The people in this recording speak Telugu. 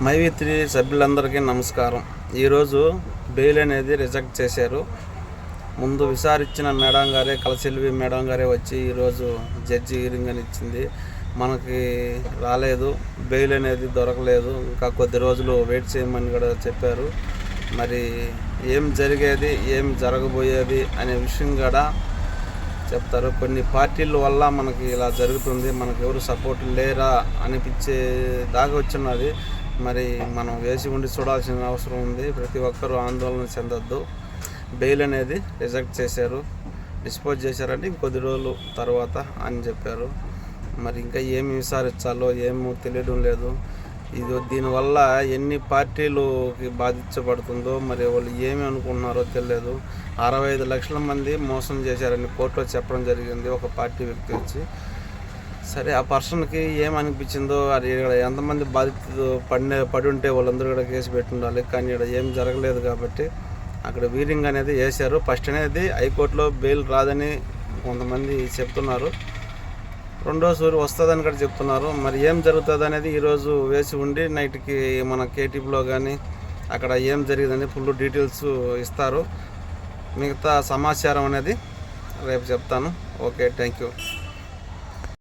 మైవి3 సభ్యులందరికీ నమస్కారం. ఈరోజు బెయిల్ అనేది రిజెక్ట్ చేశారు. ముందు విచారించిన మేడం గారే, కలసిల్వి మేడం గారే వచ్చి ఈరోజు జడ్జి హీరింగ్ అని ఇచ్చింది. మనకి రాలేదు, బెయిల్ అనేది దొరకలేదు, ఇంకా కొద్ది రోజులు వెయిట్ చేయమని కూడా చెప్పారు. మరి ఏం జరిగేది, ఏం జరగబోయేది అనే విషయం కూడా చెప్తారు. కొన్ని పార్టీల వల్ల మనకి ఇలా జరుగుతుంది, మనకు ఎవరు సపోర్ట్ లేరా అనిపించే దాకా వచ్చినది. మరి మనం వేసి ఉండి చూడాల్సిన అవసరం ఉంది. ప్రతి ఒక్కరూ ఆందోళన చెందొద్దు. బెయిల్ అనేది రిజెక్ట్ చేశారు, డిస్పోజ్ చేశారంటే ఇంకొద్ది రోజులు తర్వాత అని చెప్పారు. మరి ఇంకా ఏమి విచారించాలో ఏమో తెలియడం లేదు. దీనివల్ల ఎన్ని పార్టీలుకి బాధించబడుతుందో మరి వాళ్ళు ఏమి అనుకుంటున్నారో తెలియదు. 65 లక్షల మంది మోసం చేశారని కోర్టులో చెప్పడం జరిగింది ఒక పార్టీ వ్యక్తి వచ్చి. సరే, ఆ పర్సన్కి ఏమనిపించిందో, అది ఎంతమంది బాధితులు పడి ఉంటే వాళ్ళందరూ కూడా కేసు పెట్టి ఉండాలి. కానీ ఇక్కడ ఏం జరగలేదు కాబట్టి అక్కడ వీరింగ్ అనేది వేశారు. ఫస్ట్ అనేది హైకోర్టులో బెయిల్ రాదని కొంతమంది చెప్తున్నారు, రెండోసారి వస్తుందని కూడా చెప్తున్నారు. మరి ఏం జరుగుతుంది అనేది ఈరోజు వేసి ఉండి నైట్కి మన కేటీపీలో కానీ అక్కడ ఏం జరిగిందని ఫుల్ డీటెయిల్స్ ఇస్తారు. మిగతా సమాచారం అనేది రేపు చెప్తాను. Okay, thank you.